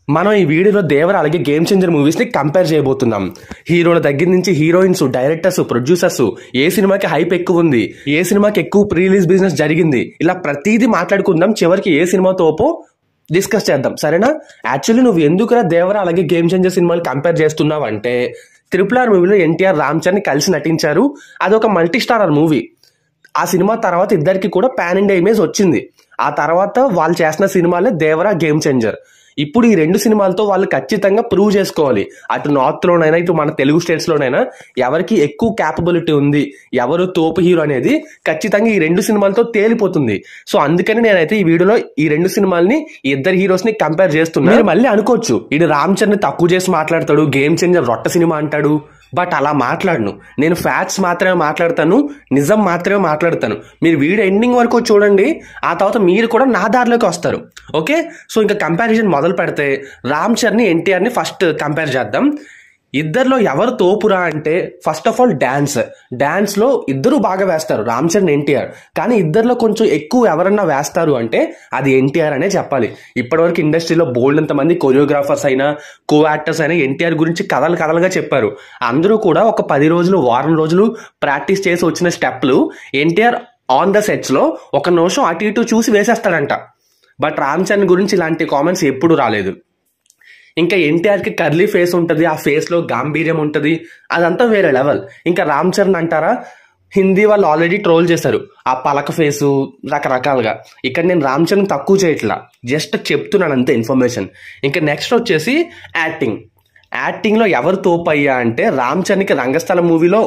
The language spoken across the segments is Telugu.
మనం ఈ వీడియోలో దేవర అలాగే గేమ్ చేంజర్ మూవీస్ ని కంపేర్ చేయబోతున్నాం. హీరోల దగ్గర నుంచి హీరోయిన్స్, డైరెక్టర్స్, ప్రొడ్యూసర్స్, ఏ సినిమాకి హైప్ ఎక్కువ ఉంది, ఏ సినిమాకి ఎక్కువ ప్రీ రిలీజ్ బిజినెస్ జరిగింది, ఇలా ప్రతిదీ మాట్లాడుకుందాం. చివరికి ఏ సినిమా తోపో డిస్కస్ చేద్దాం, సరేనా? యాక్చువల్లీ నువ్వు ఎందుకురా దేవర అలాగే గేమ్ చేంజర్ సినిమాలు కంపేర్ చేస్తున్నావు అంటే, RRR మూవీలో ఎన్టీఆర్, రామ్ చరణ్ కలిసి నటించారు. అదొక మల్టీ స్టారర్ మూవీ. ఆ సినిమా తర్వాత ఇద్దరికి కూడా పాన్ ఇండియా ఇమేజ్ వచ్చింది. ఆ తర్వాత వాళ్ళు చేసిన సినిమాలే దేవర, గేమ్ చేంజర్. ఇప్పుడు ఈ రెండు సినిమాలతో వాళ్ళు ఖచ్చితంగా ప్రూవ్ చేసుకోవాలి. అటు నార్త్ లోనైనా ఇటు మన తెలుగు స్టేట్స్ లోనైనా ఎవరికి ఎక్కువ క్యాపబిలిటీ ఉంది, ఎవరు తోపు హీరో అనేది ఖచ్చితంగా ఈ రెండు సినిమాలతో తేలిపోతుంది. సో అందుకని నేనైతే ఈ వీడియోలో ఈ రెండు సినిమాల్ని, ఇద్దరు హీరోస్ ని కంపేర్ చేస్తున్నా. మీరు మళ్ళీ అనుకోవచ్చు, ఇది రామ్ చరణ్ తక్కువ చేసి మాట్లాడతాడు, గేమ్ చేంజర్ రొట్ట సినిమా అంటాడు. బట్ అలా మాట్లాడను నేను. ఫ్యాక్ట్స్ మాత్రమే మాట్లాడతాను, నిజం మాత్రమే మాట్లాడతాను. మీరు వీడియో ఎండింగ్ వరకు చూడండి, ఆ తర్వాత మీరు కూడా నా దారిలోకి వస్తారు. ఓకే, సో ఇంకా కంపారిజన్ మొదలు పెడితే రామ్ చరణ్, ఎన్టీఆర్ని ఫస్ట్ కంపేర్ చేద్దాం. ఇద్దరిలో ఎవరు తోపురా అంటే, ఫస్ట్ ఆఫ్ ఆల్ డాన్స్ లో ఇద్దరు బాగా వేస్తారు, రామ్ చరణ్, ఎన్టీఆర్. కానీ ఇద్దరిలో కొంచెం ఎక్కువ ఎవరన్నా వేస్తారు అంటే అది ఎన్టీఆర్ అనే చెప్పాలి. ఇప్పటివరకు ఇండస్ట్రీలో బోల్డ్ అంత మంది కొరియోగ్రాఫర్స్ అయినా, కో యాక్టర్స్ అయినా ఎన్టీఆర్ గురించి కథలుగా చెప్పారు. అందరూ కూడా ఒక 10 రోజులు, వారం రోజులు ప్రాక్టీస్ చేసి వచ్చిన స్టెప్లు ఎన్టీఆర్ ఆన్ ద సెట్స్ లో ఒక నిమిషం అటు ఇటు చూసి వేసేస్తాడంట. బట్ రామ్ చరణ్ గురించి ఇలాంటి కామెంట్స్ ఎప్పుడు రాలేదు. ఇంకా ఎన్టీఆర్కి కర్లీ ఫేస్ ఉంటుంది, ఆ ఫేస్ లో గాంభీర్యం ఉంటుంది, అదంతా వేరే లెవెల్. ఇంకా రామ్ చరణ్ అంటారా, హిందీ వాళ్ళు ఆల్రెడీ ట్రోల్ చేశారు ఆ పలక ఫేసు రకరకాలుగా. ఇక్కడ నేను రామ్ చరణ్ తక్కువ చేయట్లా, జస్ట్ చెప్తున్నాను అంతే ఇన్ఫర్మేషన్. ఇంకా నెక్స్ట్ వచ్చేసి యాక్టింగ్ లో ఎవరు తోపయ్యా అంటే, రామ్ చరణ్కి రంగస్థలం మూవీలో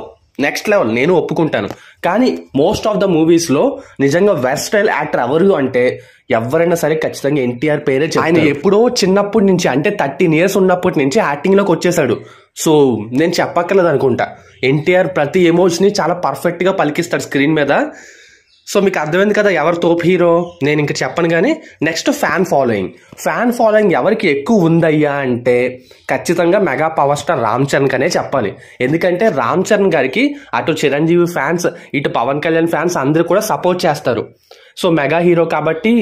నెక్స్ట్ లెవెల్, నేను ఒప్పుకుంటాను. కానీ మోస్ట్ ఆఫ్ ద మూవీస్ లో నిజంగా వెర్స్టైల్ యాక్టర్ ఎవరు అంటే ఎవరైనా సరే ఖచ్చితంగా ఎన్టీఆర్ పేరే. ఆయన ఎప్పుడో చిన్నప్పటి నుంచి, అంటే 13 years ఉన్నప్పటి నుంచి యాక్టింగ్ లోకి వచ్చేసాడు. సో నేను చెప్పక్కర్లేదు అనుకుంటా, ఎన్టీఆర్ ప్రతి ఎమోషన్ ని చాలా పర్ఫెక్ట్ గా పలికిస్తాడు స్క్రీన్ మీద. సో మీకు అర్థమైంది కదా ఎవరు తోపు హీరో. నేను ఇంకా చెప్పను. కానీ నెక్స్ట్ ఫ్యాన్ ఫాలోయింగ్ ఎవరికి ఎక్కువ ఉందయ్యా అంటే ఖచ్చితంగా mega power star Ram Charan కనే చెప్పాలి. ఎందుకంటే రామ్ చరణ్ గారికి అటు చిరంజీవి ఫ్యాన్స్, ఇటు పవన్ కళ్యాణ్ ఫ్యాన్స్ అందరూ కూడా సపోర్ట్ చేస్తారు. సో మెగా హీరో కాబట్టి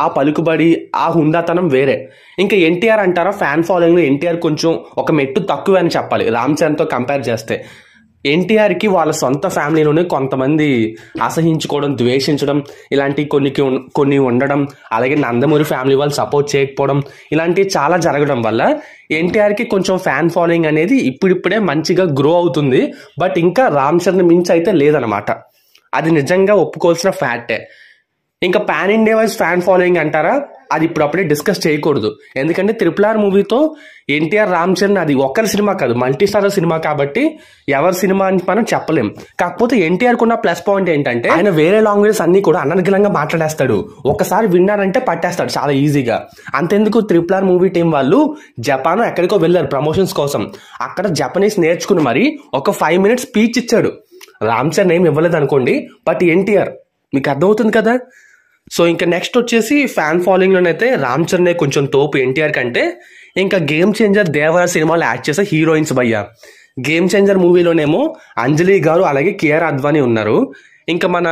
ఆ పలుకుబడి, ఆ హుందాతనం వేరే. ఇంకా ఎన్టీఆర్ అంటారా, ఫ్యాన్ ఫాలోయింగ్ లో ఎన్టీఆర్ కొంచెం ఒక మెట్టు తక్కువ అని చెప్పాలి రామ్ చరణ్తో కంపేర్ చేస్తే. ఎన్టీఆర్కి వాళ్ళ సొంత ఫ్యామిలీలోనే కొంతమంది అసహించుకోవడం, ద్వేషించడం, ఇలాంటి కొన్ని ఉండడం, అలాగే నందమూరి ఫ్యామిలీ వాళ్ళు సపోర్ట్ చేయకపోవడం, ఇలాంటివి చాలా జరగడం వల్ల ఎన్టీఆర్కి కొంచెం ఫ్యాన్ ఫాలోయింగ్ అనేది ఇప్పుడిప్పుడే మంచిగా గ్రో అవుతుంది. బట్ ఇంకా రామ్ చరణ్ మించి అయితే లేదనమాట. అది నిజంగా ఒప్పుకోవాల్సిన ఫ్యాక్టే. ఇంకా pan India wise fan following అంటారా, అది ఇప్పుడప్పుడే డిస్కస్ చేయకూడదు. ఎందుకంటే RRR మూవీతో ఎన్టీఆర్, రామ్ చరణ్ అది ఒక్కరి సినిమా కాదు, మల్టీ స్టారర్ సినిమా కాబట్టి ఎవరి సినిమా అని మనం చెప్పలేం. కాకపోతే ఎన్టీఆర్ కున్న ప్లస్ పాయింట్ ఏంటంటే, ఆయన వేరే లాంగ్వేజెస్ అన్ని కూడా అనర్గళంగా మాట్లాడేస్తాడు. ఒకసారి విన్నారంటే పట్టేస్తాడు చాలా ఈజీగా. అంతెందుకు, RRR మూవీ టీం వాళ్ళు జపాన్ ఎక్కడికో వెళ్ళారు ప్రమోషన్స్ కోసం. అక్కడ జపనీస్ నేర్చుకుని మరి ఒక 5 minutes స్పీచ్ ఇచ్చాడు. రామ్ చరణ్ ఏం ఇవ్వలేదు అనుకోండి, బట్ ఎన్టీఆర్, మీకు అర్థమవుతుంది కదా. సో ఇంకా నెక్స్ట్ వచ్చేసి ఫ్యాన్ ఫాలోయింగ్ లోనైతే రామ్ చరణ్ కొంచెం తోపు ఎన్టీఆర్ కంటే. ఇంకా గేమ్ చేంజర్, దేవర సినిమాలో యాక్ట్ చేసే హీరోయిన్స్ భయ్యా. గేమ్ చేంజర్ మూవీలోనేమో అంజలి గారు అలాగే కియారా అద్వానీ ఉన్నారు. ఇంకా మన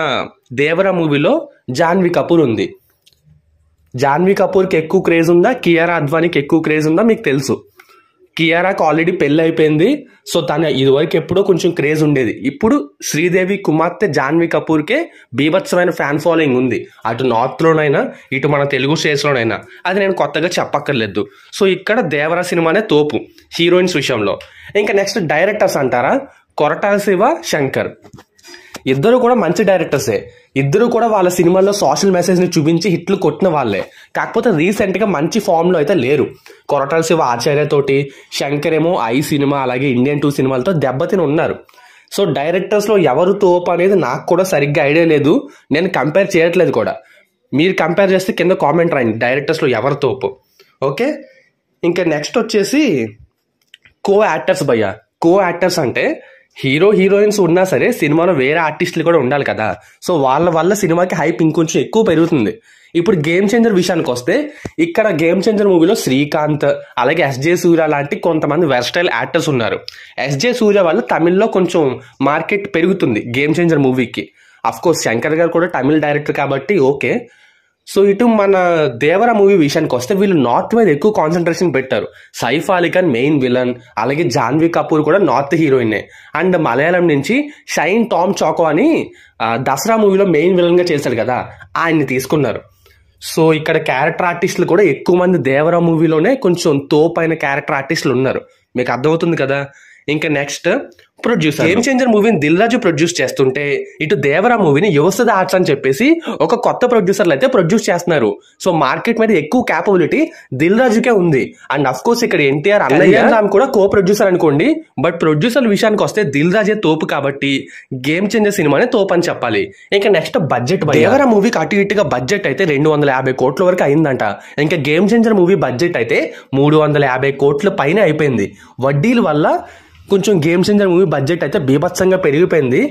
దేవర మూవీలో జాన్వీ కపూర్ ఉంది. జాన్వీ కపూర్కి ఎక్కువ క్రేజ్ ఉందా, కియారా అద్వానీకి ఎక్కువ క్రేజ్ ఉందా మీకు తెలుసు. కియారాకి ఆల్రెడీ పెళ్ళి అయిపోయింది. సో తను ఇదివరకు ఎప్పుడో కొంచెం క్రేజ్ ఉండేది. ఇప్పుడు శ్రీదేవి కుమార్తె జాన్వీ కపూర్కే బీభత్సమైన ఫ్యాన్ ఫాలోయింగ్ ఉంది, అటు నార్త్ లోనైనా ఇటు మన తెలుగు స్టేట్స్ లోనైనా. అది నేను కొత్తగా చెప్పక్కర్లేదు. సో ఇక్కడ దేవర సినిమానే తోపు హీరోయిన్స్ విషయంలో. ఇంకా నెక్స్ట్ డైరెక్టర్స్ అంటారా, కొరటాల శివ, శంకర్ ఇద్దరు కూడా మంచి డైరెక్టర్సే. ఇద్దరు కూడా వాళ్ళ సినిమాల్లో సోషల్ మెసేజ్ ని చూపించి హిట్లు కొట్టిన వాళ్ళే. కాకపోతే రీసెంట్ గా మంచి ఫామ్ లో అయితే లేరు. కొరటాల శివ ఆచార్య తోటి, శంకర్ ఏమో ఐ సినిమా అలాగే ఇండియన్ 2 సినిమాలతో దెబ్బతిని ఉన్నారు. సో డైరెక్టర్స్ లో ఎవరు తోపు అనేది నాకు కూడా సరిగ్గా ఐడియా లేదు, నేను కంపేర్ చేయట్లేదు కూడా. మీరు కంపేర్ చేస్తే కింద కామెంట్ రాయండి డైరెక్టర్స్ లో ఎవరు తోపు. ఓకే, ఇంకా నెక్స్ట్ వచ్చేసి కో యాక్టర్స్ భయ్యా. కో యాక్టర్స్ అంటే హీరో హీరోయిన్స్ ఉన్నా సరే సినిమాలో వేరే ఆర్టిస్టులు కూడా ఉండాలి కదా. సో వాళ్ళ వల్ల సినిమాకి హైప్ ఇంకొంచెం ఎక్కువ పెరుగుతుంది. ఇప్పుడు గేమ్ చేంజర్ విషయానికి వస్తే, ఇక్కడ గేమ్ చేంజర్ మూవీలో శ్రీకాంత్ అలాగే SJ సూర్య లాంటి కొంతమంది వెర్స్టైల్ యాక్టర్స్ ఉన్నారు. SJ సూర్య వల్ల తమిళ్లో కొంచెం మార్కెట్ పెరుగుతుంది గేమ్ చేంజర్ మూవీకి. అఫ్ కోర్స్ శంకర్ గారు కూడా తమిళ్ డైరెక్టర్ కాబట్టి ఓకే. సో ఇటు మన దేవరా మూవీ విషయానికి వస్తే వీళ్ళు నార్త్ మీద ఎక్కువ కాన్సన్ట్రేషన్ పెట్టారు. సైఫ్ అలీ ఖాన్ మెయిన్ విలన్, అలాగే జాన్వీ కపూర్ కూడా నార్త్ హీరోయిన్. అండ్ మలయాళం నుంచి షైన్ టామ్ చాకో అని దసరా మూవీలో మెయిన్ విలన్ గా చేశాడు కదా, ఆయన్ని తీసుకున్నారు. సో ఇక్కడ క్యారెక్టర్ ఆర్టిస్టులు కూడా ఎక్కువ మంది దేవరా మూవీలోనే కొంచెం తోపైన క్యారెక్టర్ ఆర్టిస్టులు ఉన్నారు. మీకు అర్థమవుతుంది కదా. ఇంకా నెక్స్ట్ ప్రొడ్యూసర్. గేమ్ చేంజర్ మూవీని దిల్ రాజు ప్రొడ్యూస్ చేస్తుంటే ఇటు దేవరా మూవీని యువసద ఆర్ట్స్ అని చెప్పేసి ఒక కొత్త ప్రొడ్యూసర్లు అయితే ప్రొడ్యూస్ చేస్తున్నారు. సో మార్కెట్ మీద ఎక్కువ క్యాపబిలిటీ దిల్ రాజుకే ఉంది. అండ్ అఫ్ కోర్స్ ఇక్కడ ఎన్టీఆర్ అన్నయ్య కూడా కో ప్రొడ్యూసర్ అనుకోండి. బట్ ప్రొడ్యూసర్ విషయానికి వస్తే దిల్ రాజే తోపు కాబట్టి గేమ్ చేంజర్ సినిమానే తోపు అని చెప్పాలి. ఇంకా నెక్స్ట్ బడ్జెట్. దేవరా మూవీకి అటు ఇటుగా బడ్జెట్ అయితే 250 కోట్ల వరకు అయిందంట. ఇంకా గేమ్ చేంజర్ మూవీ బడ్జెట్ అయితే 350 కోట్ల పైన అయిపోయింది. వడ్డీల వల్ల కొంచెం గేమ్ చేంజర్ మూవీ బడ్జెట్ అయితే బీభత్సంగా పెరిగిపోయింది.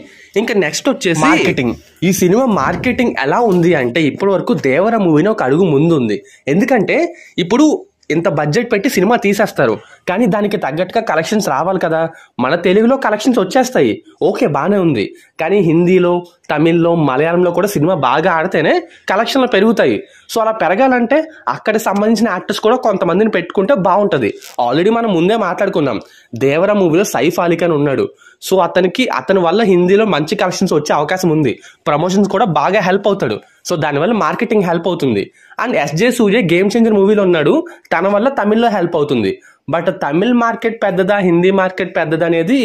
ఇంకా నెక్స్ట్ వచ్చేసి మార్కెటింగ్. ఈ సినిమా మార్కెటింగ్ ఎలా ఉంది అంటే ఇప్పటి వరకు దేవరా మూవీని ఒక అడుగు ముందు ఉంది. ఎందుకంటే ఇప్పుడు ఇంత బడ్జెట్ పెట్టి సినిమా తీసేస్తారు, కానీ దానికి తగ్గట్టుగా కలెక్షన్స్ రావాలి కదా. మన తెలుగులో కలెక్షన్స్ వచ్చేస్తాయి, ఓకే బాగానే ఉంది. కానీ హిందీలో, తమిళ్లో, మలయాళంలో కూడా సినిమా బాగా ఆడితేనే కలెక్షన్లు పెరుగుతాయి. సో అలా పెరగాలంటే అక్కడికి సంబంధించిన యాక్టర్స్ కూడా కొంతమందిని పెట్టుకుంటే బాగుంటుంది. ఆల్రెడీ మనం ముందే మాట్లాడుకున్నాం, దేవరా మూవీలో సైఫ్ అలీ ఖాన్ ఉన్నాడు. సో అతని వల్ల హిందీలో మంచి కలెక్షన్స్ వచ్చే అవకాశం ఉంది. ప్రమోషన్స్ కూడా బాగా హెల్ప్ అవుతాడు. సో దానివల్ల మార్కెటింగ్ హెల్ప్ అవుతుంది. And SJ Surya game changer మూవీలో ఉన్నాడు, తన వల్ల తమిళ్లో హెల్ప్ అవుతుంది. బట్ తమిళ్ మార్కెట్ పెద్దదా, హిందీ మార్కెట్ పెద్దదా అనేది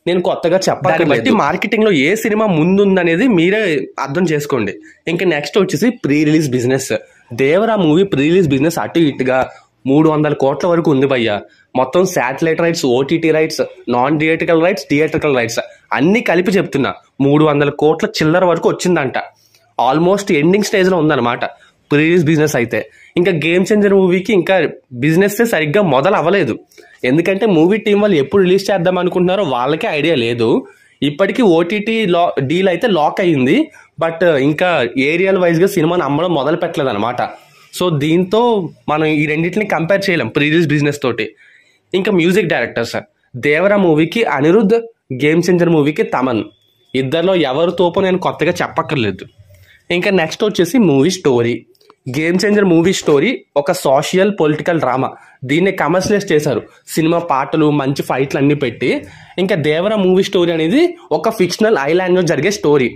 నేను కొత్తగా చెప్పాలి. బట్టి మార్కెటింగ్ లో ఏ సినిమా ముందుందనేది మీరే అర్థం చేసుకోండి. ఇంకా నెక్స్ట్ వచ్చేసి pre release business. Devara movie pre release business అటు ఇటుగా 300 కోట్ల వరకు ఉంది భయ్య. మొత్తం satellite rights, OTT rights, non theatrical rights, theatrical rights అన్ని కలిపి చెప్తున్నా 300 కోట్ల చిల్లర వరకు వచ్చిందంట. ఆల్మోస్ట్ ఎండింగ్ స్టేజ్ లో ఉందన్నమాట ప్రీ రిలీజ్ బిజినెస్ అయితే. ఇంకా గేమ్ చేంజర్ మూవీకి ఇంకా బిజినెస్ సరిగ్గా మొదలు అవ్వలేదు. ఎందుకంటే మూవీ టీం వాళ్ళు ఎప్పుడు రిలీజ్ చేద్దాం అనుకుంటున్నారో వాళ్ళకే ఐడియా లేదు. ఇప్పటికీ ఓటీటీ డీల్ అయితే లాక్ అయ్యింది, బట్ ఇంకా ఏరియల్ వైజ్ గా సినిమాని అమ్మడం మొదలు పెట్టలేదు అనమాట. సో దీంతో మనం ఈ రెండింటిని కంపేర్ చేయలేం ప్రీ రిలీజ్ బిజినెస్ తోటి. ఇంకా మ్యూజిక్ డైరెక్టర్స్. దేవరా మూవీకి అనిరుద్ధ్, గేమ్ చేంజర్ మూవీకి తమన్. ఇద్దరిలో ఎవరు తోపో నేను కొత్తగా చెప్పక్కర్లేదు. ఇంకా నెక్స్ట్ వచ్చేసి movie story. Game changer movie story ఒక సోషల్ పొలిటికల్ డ్రామా. దీన్ని కమర్షియలైజ్ చేశారు, సినిమా పాటలు, మంచి ఫైట్లు అన్ని పెట్టి. ఇంకా దేవరా మూవీ స్టోరీ అనేది ఒక ఫిక్షనల్ ఐలాండ్ లో జరిగే స్టోరీ.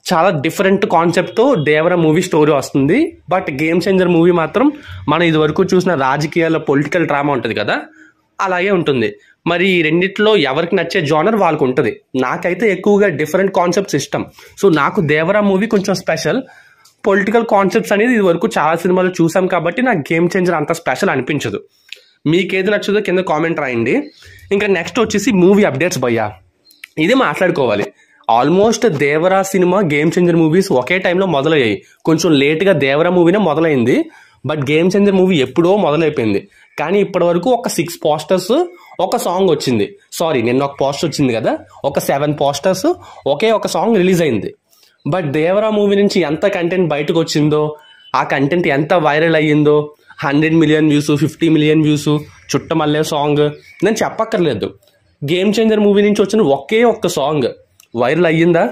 చాలా డిఫరెంట్ కాన్సెప్ట్తో దేవరా మూవీ స్టోరీ వస్తుంది. బట్ గేమ్ చేంజర్ మూవీ మాత్రం మనం ఇది వరకు చూసిన రాజకీయాల పొలిటికల్ డ్రామా ఉంటుంది కదా, అలాగే ఉంటుంది. మరి ఈ రెండిట్లో ఎవరికి నచ్చే జానర్ వాళ్ళకు ఉంటుంది. నాకైతే ఎక్కువగా డిఫరెంట్ కాన్సెప్ట్స్ ఇష్టం. సో నాకు దేవరా మూవీ కొంచెం స్పెషల్. పొలిటికల్ కాన్సెప్ట్స్ అనేది ఇది వరకు చాలా సినిమాలు చూసాం కాబట్టి నాకు గేమ్ చేంజర్ అంత స్పెషల్ అనిపించదు. మీకేది నచ్చదో కింద కామెంట్ రాయండి. ఇంకా నెక్స్ట్ వచ్చేసి మూవీ అప్డేట్స్ భయ్యా. ఇది మాట్లాడుకోవాలి. Almost Devara cinema, game changer movies ఒకే టైంలో మొదలయ్యాయి. కొంచెం లేట్గా దేవరా మూవీనే మొదలైంది, బట్ గేమ్ చేంజర్ మూవీ ఎప్పుడో మొదలైపోయింది. కానీ ఇప్పటి వరకు ఒక 6 పోస్టర్స్, ఒక సాంగ్ వచ్చింది. సారీ, నిన్న ఒక పోస్టర్ వచ్చింది కదా, ఒక 7 పోస్టర్స్, ఒకే ఒక సాంగ్ రిలీజ్ అయింది. బట్ దేవరా మూవీ నుంచి ఎంత కంటెంట్ బయటకు వచ్చిందో, ఆ కంటెంట్ ఎంత వైరల్ అయ్యిందో, 100 million views, 50 million views, Chuttamalle song, నేను చెప్పక్కర్లేదు. గేమ్ చేంజర్ మూవీ నుంచి వచ్చిన ఒకే ఒక్క సాంగ్ వైరల్ అయ్యిందా?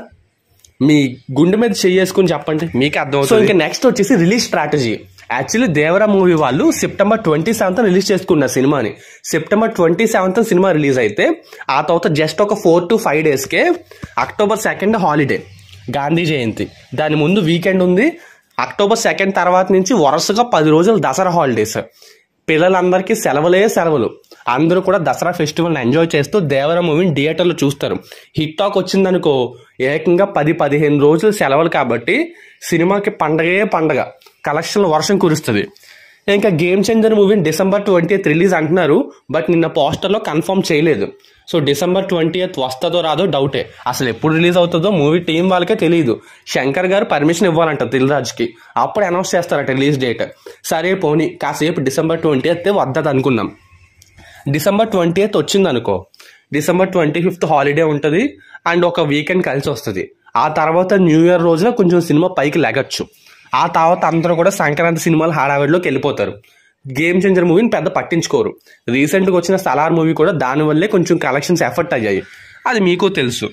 మీ గుండె మీద చేసుకుని చెప్పండి, మీకే అర్థమవుతుంది. సో ఇంకా నెక్స్ట్ వచ్చేసి release strategy. Actually Devara movie వాళ్ళు సెప్టెంబర్ 27th రిలీజ్ చేసుకున్నారు సినిమాని. సెప్టెంబర్ 27th సినిమా రిలీజ్ అయితే ఆ తర్వాత జస్ట్ ఒక 4 to 5 daysకే అక్టోబర్ 2 హాలిడే, గాంధీ జయంతి. దాని ముందు వీకెండ్ ఉంది. అక్టోబర్ 2 తర్వాత నుంచి వరుసగా 10 రోజులు దసరా హాలిడేస్. పిల్లలందరికీ సెలవులే సెలవులు. అందరూ కూడా దసరా ఫెస్టివల్ని ఎంజాయ్ చేస్తూ దేవరా మూవీని థియేటర్లో చూస్తారు. హిట్ టాక్ వచ్చిందనుకో ఏకంగా 10-15 రోజులు సెలవులు కాబట్టి సినిమాకి పండగే పండగ, కలెక్షన్ల వర్షం కురుస్తుంది. ఇంకా గేమ్ చేంజర్ మూవీని December 20th రిలీజ్ అంటున్నారు, బట్ నిన్న పోస్టర్లో కన్ఫర్మ్ చేయలేదు. సో December 20th వస్తుందో రాదో డౌటే. అసలు ఎప్పుడు రిలీజ్ అవుతుందో మూవీ టీం వాళ్ళకే తెలియదు. శంకర్ గారు పర్మిషన్ ఇవ్వాలంట దిల్ రాజుకి, అప్పుడు అనౌన్స్ చేస్తారట రిలీజ్ డేట్. సరే పోనీ కాసేపు December 20th వద్దది అనుకున్నాం. December 20th వచ్చిందనుకో, December 25th హాలిడే ఉంటుంది అండ్ ఒక వీకెండ్ కలిసి వస్తుంది. ఆ తర్వాత న్యూ ఇయర్ రోజున కొంచెం సినిమా పైకి లెగచ్చు. ఆ తర్వాత అందరూ కూడా సంక్రాంతి సినిమాలు హడావిడిలోకి వెళ్ళిపోతారు. గేమ్ చేంజర్ మూవీని పెద్ద పట్టించుకోరు. రీసెంట్గా వచ్చిన సలార్ మూవీ కూడా దానివల్లే కొంచెం కలెక్షన్స్ ఎఫెక్ట్ అయ్యాయి, అది మీకు తెలుసు.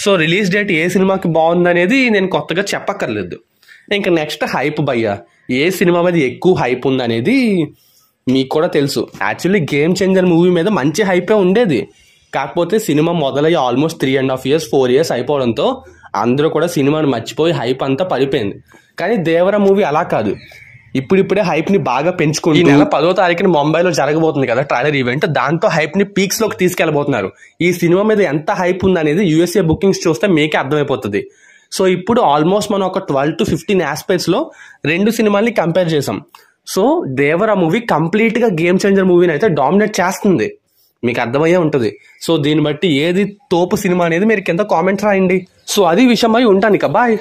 సో రిలీజ్ డేట్ ఏ సినిమాకి బాగుందనేది నేను కొత్తగా చెప్పక్కర్లేదు. ఇంకా నెక్స్ట్ హైప్ భయ్య. ఏ సినిమా మీద ఎక్కువ హైప్ ఉందనేది మీకు కూడా తెలుసు. యాక్చువల్లీ గేమ్ చేంజర్ మూవీ మీద మంచి హైపే ఉండేది. కాకపోతే సినిమా మొదలయ్యి ఆల్మోస్ట్ 3.5 years 4 years అయిపోవడంతో అందరూ కూడా సినిమాని మర్చిపోయి హైప్ అంతా పడిపోయింది. కానీ దేవరా మూవీ అలా కాదు. ఇప్పుడిప్పుడే హైప్ ని బాగా పెంచుకుంటూ ఈ నెల 10వ తారీఖున ముంబైలో జరగబోతుంది కదా ట్రైలర్ ఈవెంట్. దాంతో హైప్ ని పీక్స్ లోకి తీసుకెళ్లబోతున్నారు. ఈ సినిమా మీద ఎంత హైప్ ఉందనేది USA బుకింగ్స్ చూస్తే మీకే అర్థమైపోతుంది. సో ఇప్పుడు ఆల్మోస్ట్ మనం ఒక 12 to 15 ఆస్పెక్ట్స్ లో 2 సినిమాల్ని కంపేర్ చేసాం. సో దేవరా మూవీ కంప్లీట్ గా గేమ్ చేంజర్ మూవీని అయితే డామినేట్ చేస్తుంది. మీకు అర్థమయ్యే ఉంటుంది. సో దీన్ని బట్టి ఏది తోపు సినిమా అనేది మీరు కింద కామెంట్స్ రాయండి. సో అది విషయమై ఉంటాను. ఇక బాయ్.